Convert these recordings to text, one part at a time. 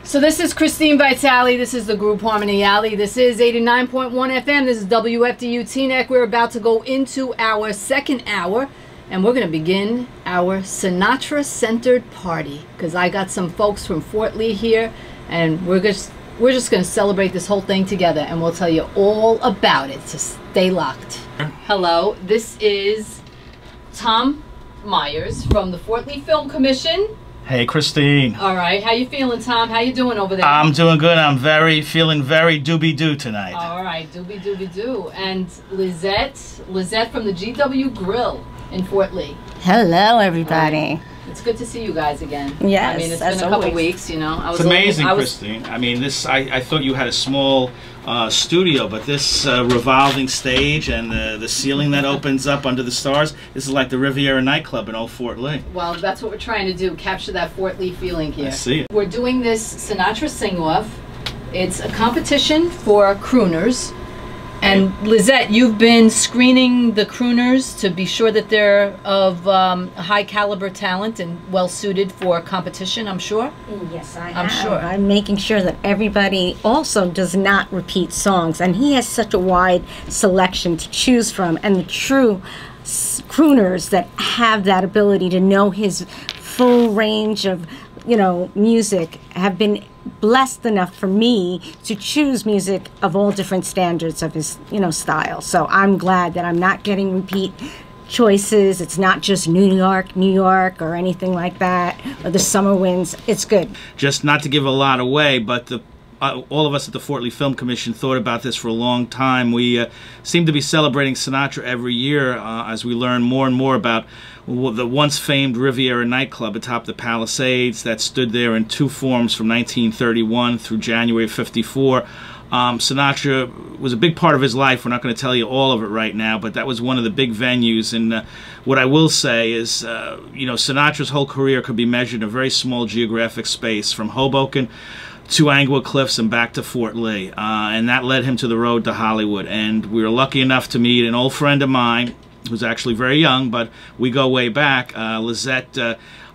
So this is Christine Vitale. This is the group Harmony Alley. This is 89.1 FM. This is WFDU Teaneck. We're about to go into our second hour, and we're going to begin our Sinatra-centered party because I got some folks from Fort Lee here, and we're just going to celebrate this whole thing together, and we'll tell you all about it. So stay locked. Hello, this is Tom Myers from the Fort Lee Film Commission. Hey, Christine. All right, how you feeling, Tom? How you doing over there? I'm doing good. I'm feeling very doobie-doo tonight. All right, doobie-doobie-doo. And Lizette from the GW Grill in Fort Lee. Hello, everybody. It's good to see you guys again. Yes, I mean, it's been a couple weeks, you know. It's amazing, Christine. I mean, I thought you had a small studio, but this revolving stage and the ceiling that opens up under the stars, this is like the Riviera nightclub in old Fort Lee. Well, that's what we're trying to do, capture that Fort Lee feeling here. I see it. We're doing this Sinatra sing-off. It's a competition for crooners. And Lizette, you've been screening the crooners to be sure that they're of high caliber talent and well suited for competition, I'm sure? Yes, I'm sure. I'm making sure that everybody also does not repeat songs. And he has such a wide selection to choose from. And the true crooners that have that ability to know his full range of, music have been blessed enough for me to choose music of all different standards of his, style. So I'm glad that I'm not getting repeat choices. It's not just New York, or anything like that, or the summer winds. It's good. Just not to give a lot away, but all of us at the Fort Lee Film Commission thought about this for a long time. We seem to be celebrating Sinatra every year as we learn more and more about the once famed Riviera nightclub atop the Palisades that stood there in two forms from 1931 through January of '54. Sinatra was a big part of his life. We're not going to tell you all of it right now, but that was one of the big venues. And what I will say is, Sinatra's whole career could be measured in a very small geographic space, from Hoboken to Angua Cliffs and back to Fort Lee. And that led him to the road to Hollywood. And we were lucky enough to meet an old friend of mine who's actually very young, but we go way back. Lizette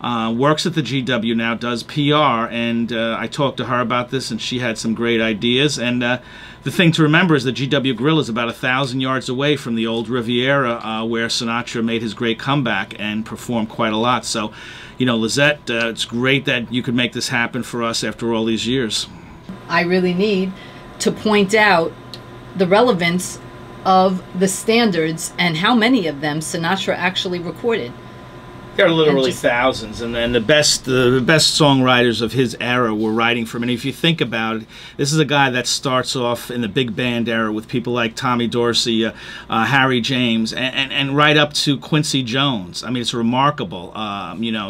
works at the GW now, does PR, and I talked to her about this, and she had some great ideas. And the thing to remember is the GW Grill is about 1,000 yards away from the old Riviera, where Sinatra made his great comeback and performed quite a lot. So, Lizette, it's great that you could make this happen for us after all these years. I really need to point out the relevance of the standards and how many of them Sinatra actually recorded. There are literally thousands, and the best songwriters of his era were writing from. And if you think about it, this is a guy that starts off in the big band era with people like Tommy Dorsey, Harry James, and right up to Quincy Jones. I mean, it's remarkable.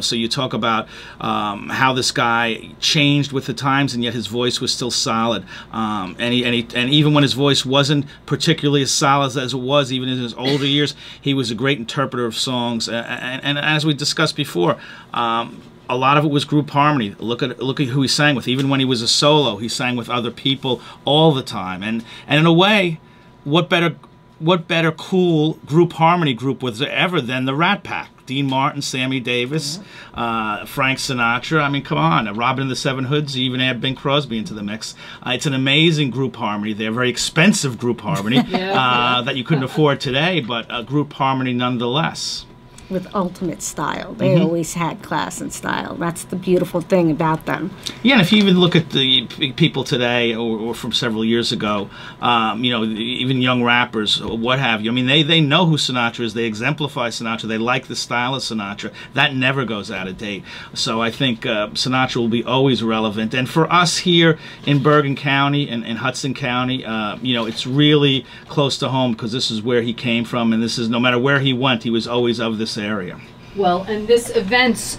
So you talk about how this guy changed with the times, and yet his voice was still solid. And even when his voice wasn't particularly as solid as it was, even in his older years, he was a great interpreter of songs. And as we discussed before, a lot of it was group harmony. Look at who he sang with. Even when he was a solo, he sang with other people all the time. And in a way, what better cool group harmony group was there ever than the Rat Pack? Dean Martin, Sammy Davis, Frank Sinatra. I mean, come on. Robin and the Seven Hoods, you even add Bing Crosby into the mix. It's an amazing group harmony. They're a very expensive group harmony that you couldn't afford today, but a group harmony nonetheless. With ultimate style. They always had class and style. That's the beautiful thing about them. Yeah, and if you even look at the people today or from several years ago, even young rappers or what have you, I mean, they know who Sinatra is. They exemplify Sinatra. They like the style of Sinatra. That never goes out of date. So I think Sinatra will be always relevant. And for us here in Bergen County and Hudson County, it's really close to home because this is where he came from, and this is, no matter where he went, he was always of this area. Well, and this event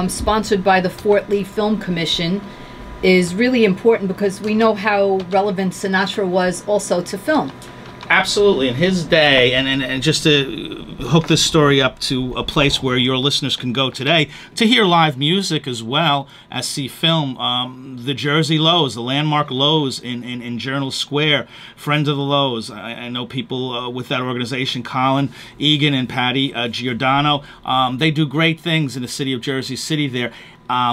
sponsored by the Fort Lee Film Commission is really important because we know how relevant Sinatra was also to film. Absolutely. In his day, and just to hook this story up to a place where your listeners can go today to hear live music as well as see film, the Jersey Lowe's, the landmark Lowe's in Journal Square, Friends of the Lowe's. I know people with that organization, Colin Egan and Patty Giordano. They do great things in the city of Jersey City there.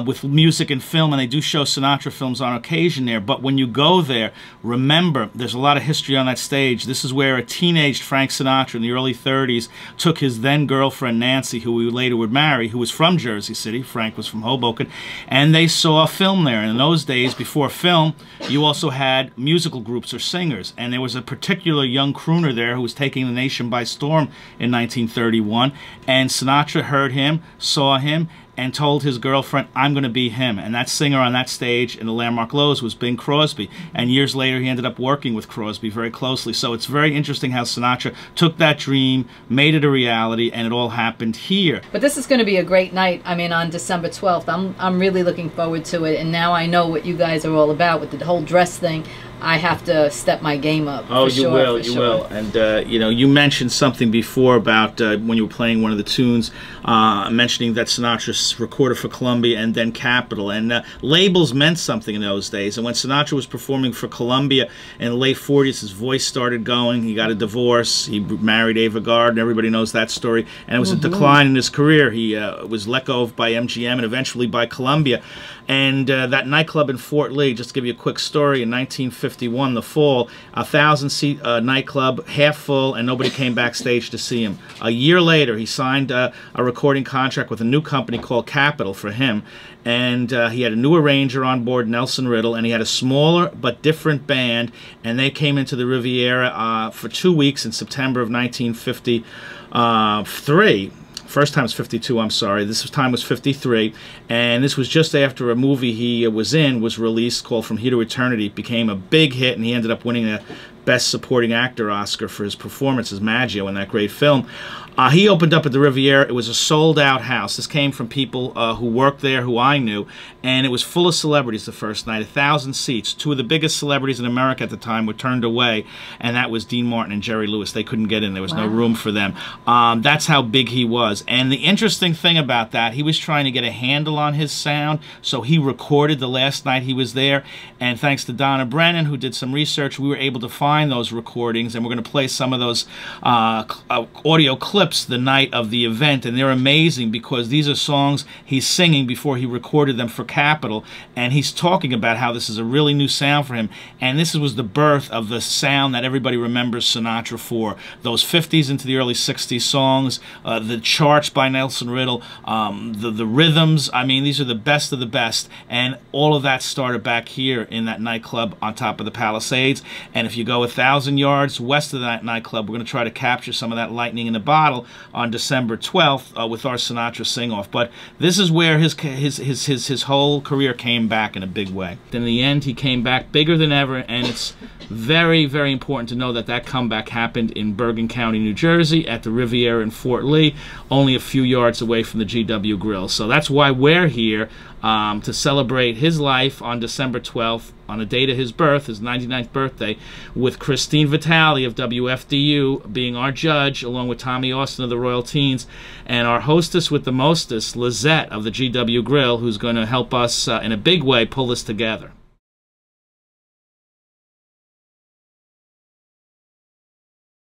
with music and film, and they do show Sinatra films on occasion there. But when you go there, remember, there's a lot of history on that stage. This is where a teenaged Frank Sinatra in the early 30s took his then girlfriend Nancy, who he later would marry, who was from Jersey City. Frank was from Hoboken, and they saw a film there. And in those days, before film, you also had musical groups or singers, and there was a particular young crooner there who was taking the nation by storm in 1931, and Sinatra heard him, saw him, and told his girlfriend, I'm going to be him. And that singer on that stage in the Landmark Lows was Bing Crosby. And years later, he ended up working with Crosby very closely. So it's very interesting how Sinatra took that dream, made it a reality, and it all happened here. But this is going to be a great night. I mean, on December 12th. I'm really looking forward to it. And now I know what you guys are all about with the whole dress thing. I have to step my game up. Oh, you will. And, you know, you mentioned something before about when you were playing one of the tunes, mentioning that Sinatra recorded for Columbia and then Capitol. And labels meant something in those days. And when Sinatra was performing for Columbia in the late 40s, his voice started going. He got a divorce. He married Ava Gardner. Everybody knows that story. And it was a decline in his career. He was let go of by MGM and eventually by Columbia. And that nightclub in Fort Lee, just to give you a quick story, in 1951, the fall, 1,000-seat nightclub, half full, and nobody came backstage to see him. A year later, he signed a recording contract with a new company called Capitol for him, and he had a new arranger on board, Nelson Riddle, and he had a smaller but different band, and they came into the Riviera for 2 weeks in September of 1953. First time was 52, I'm sorry. This time was 53. And this was just after a movie he was in was released called From Here to Eternity. It became a big hit, and he ended up winning a Best Supporting Actor Oscar for his performance as Maggio in that great film. He opened up at the Riviera. It was a sold-out house. This came from people who worked there, who I knew, and it was full of celebrities the first night, 1,000 seats. Two of the biggest celebrities in America at the time were turned away, and that was Dean Martin and Jerry Lewis. They couldn't get in. There was no room for them. That's how big he was. And the interesting thing about that, he was trying to get a handle on his sound, so he recorded the last night he was there, and thanks to Donna Brennan, who did some research, we were able to find those recordings, and we're going to play some of those audio clips the night of the event, and they're amazing because these are songs he's singing before he recorded them for Capitol, and he's talking about how this is a really new sound for him, and this was the birth of the sound that everybody remembers Sinatra for. Those 50s into the early 60s songs, the charts by Nelson Riddle, the rhythms, I mean, these are the best of the best, and all of that started back here in that nightclub on top of the Palisades. And if you go 1,000 yards west of that nightclub, we're going to try to capture some of that lightning in the bottle on December 12th with our Sinatra sing-off. But this is where his whole career came back in a big way. In the end, he came back bigger than ever, and it's very, very important to know that that comeback happened in Bergen County, New Jersey, at the Riviera in Fort Lee, only a few yards away from the GW Grill. So that's why we're here to celebrate his life on December 12th, on the date of his birth, his 99th birthday, with Christine Vitale of WFDU being our judge, along with Tommy Austin of the Royal Teens, and our hostess with the mostest, Lizette of the GW Grill, who's going to help us in a big way pull this together.